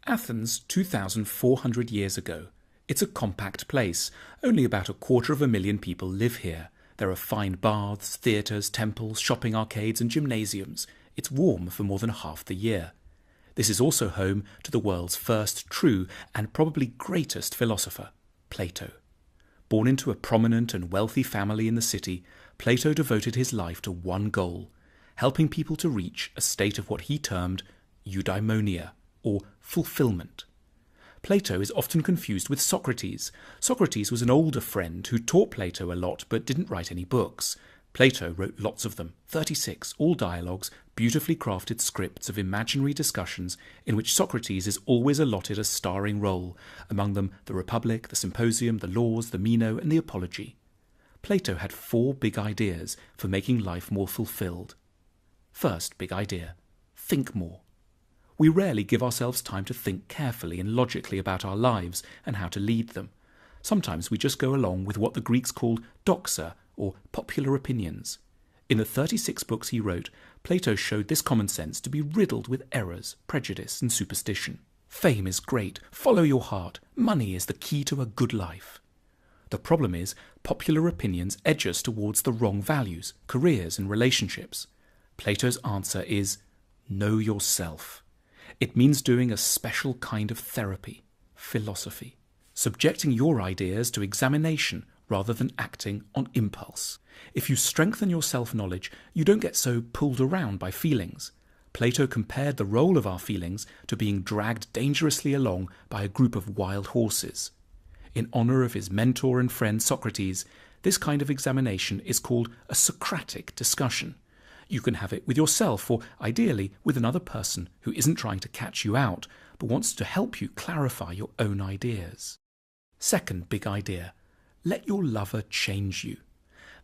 Athens 2,400 years ago. It's a compact place. Only about 250,000 people live here. There are fine baths, theatres, temples, shopping arcades and gymnasiums. It's warm for more than half the year. This is also home to the world's first true and probably greatest philosopher, Plato. Born into a prominent and wealthy family in the city, Plato devoted his life to one goal, helping people to reach a state of what he termed eudaimonia, or fulfillment. Plato is often confused with Socrates. Socrates was an older friend who taught Plato a lot but didn't write any books. Plato wrote lots of them, 36, all dialogues, beautifully crafted scripts of imaginary discussions in which Socrates is always allotted a starring role, among them the Republic, the Symposium, the Laws, the Meno, and the Apology. Plato had 4 big ideas for making life more fulfilled. First big idea: think more. We rarely give ourselves time to think carefully and logically about our lives and how to lead them. Sometimes we just go along with what the Greeks called doxa, or popular opinions. In the 36 books he wrote, Plato showed this common sense to be riddled with errors, prejudice and superstition. Fame is great, follow your heart, money is the key to a good life. The problem is, popular opinions edge us towards the wrong values, careers and relationships. Plato's answer is, know yourself. It means doing a special kind of therapy, philosophy, subjecting your ideas to examination rather than acting on impulse. If you strengthen your self-knowledge, you don't get so pulled around by feelings. Plato compared the role of our feelings to being dragged dangerously along by a group of wild horses. In honour of his mentor and friend Socrates, this kind of examination is called a Socratic discussion. You can have it with yourself or, ideally, with another person who isn't trying to catch you out, but wants to help you clarify your own ideas. Second big idea: let your lover change you.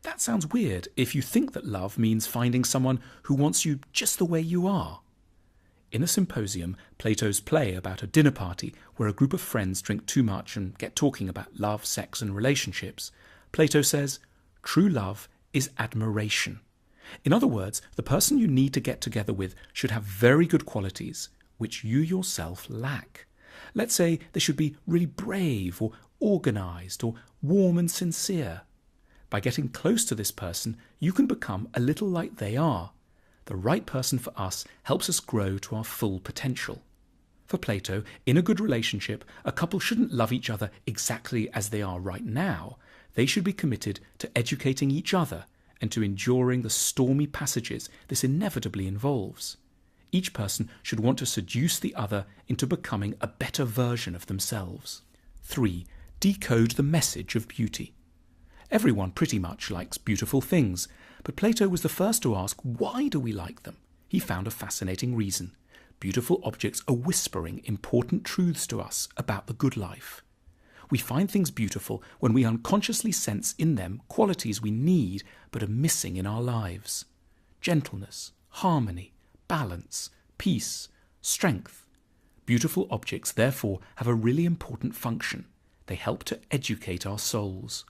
That sounds weird if you think that love means finding someone who wants you just the way you are. In a Symposium, Plato's play about a dinner party where a group of friends drink too much and get talking about love, sex and relationships, Plato says, true love is admiration. In other words, the person you need to get together with should have very good qualities, which you yourself lack. Let's say they should be really brave or organised or warm and sincere. By getting close to this person, you can become a little like they are. The right person for us helps us grow to our full potential. For Plato, in a good relationship, a couple shouldn't love each other exactly as they are right now. They should be committed to educating each other and to enduring the stormy passages this inevitably involves. Each person should want to seduce the other into becoming a better version of themselves. 3. Decode the message of beauty. Everyone pretty much likes beautiful things, but Plato was the first to ask, why do we like them? He found a fascinating reason. Beautiful objects are whispering important truths to us about the good life. We find things beautiful when we unconsciously sense in them qualities we need but are missing in our lives. Gentleness, harmony, balance, peace, strength. Beautiful objects therefore have a really important function. They help to educate our souls.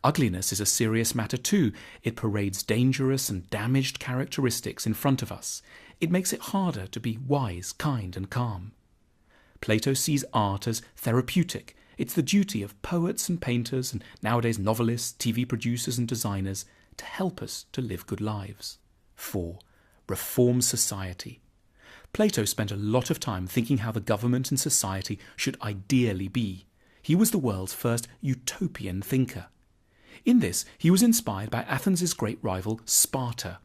Ugliness is a serious matter too. It parades dangerous and damaged characteristics in front of us. It makes it harder to be wise, kind and calm. Plato sees art as therapeutic. It's the duty of poets and painters and nowadays novelists, TV producers and designers to help us to live good lives. 4. Reform society. Plato spent a lot of time thinking how the government and society should ideally be. He was the world's first utopian thinker. In this, he was inspired by Athens' great rival, Sparta.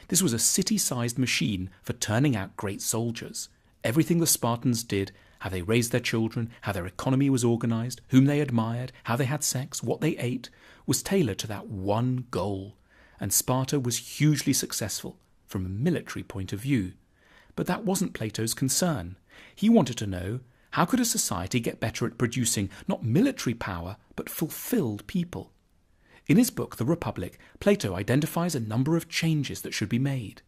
This was a city-sized machine for turning out great soldiers. Everything the Spartans did, how they raised their children, how their economy was organised, whom they admired, how they had sex, what they ate, was tailored to that one goal. And Sparta was hugely successful from a military point of view. But that wasn't Plato's concern. He wanted to know, how could a society get better at producing not military power, but fulfilled people? In his book, The Republic, Plato identifies a number of changes that should be made.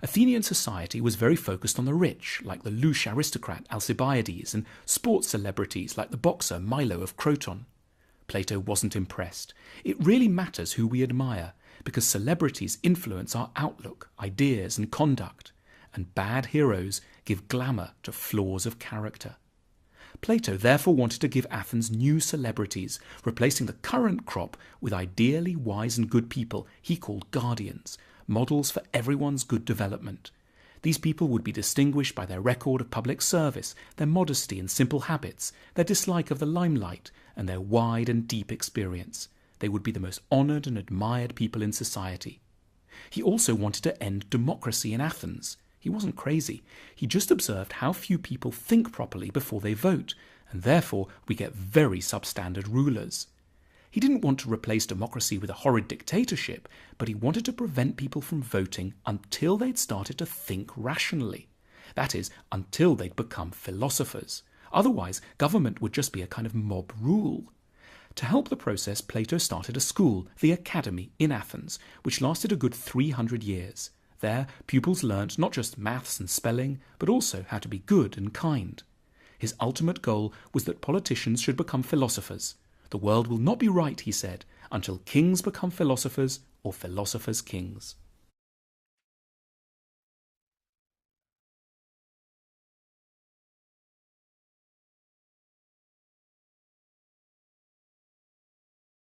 Athenian society was very focused on the rich, like the louche aristocrat Alcibiades, and sports celebrities like the boxer Milo of Croton. Plato wasn't impressed. It really matters who we admire, because celebrities influence our outlook, ideas and conduct, and bad heroes give glamour to flaws of character. Plato therefore wanted to give Athens new celebrities, replacing the current crop with ideally wise and good people he called guardians, models for everyone's good development. These people would be distinguished by their record of public service, their modesty and simple habits, their dislike of the limelight, and their wide and deep experience. They would be the most honoured and admired people in society. He also wanted to end democracy in Athens. He wasn't crazy. He just observed how few people think properly before they vote, and therefore we get very substandard rulers. He didn't want to replace democracy with a horrid dictatorship, but he wanted to prevent people from voting until they'd started to think rationally. That is, until they'd become philosophers. Otherwise, government would just be a kind of mob rule. To help the process, Plato started a school, the Academy, in Athens, which lasted a good 300 years. There, pupils learnt not just maths and spelling, but also how to be good and kind. His ultimate goal was that politicians should become philosophers. The world will not be right, he said, until kings become philosophers or philosophers kings.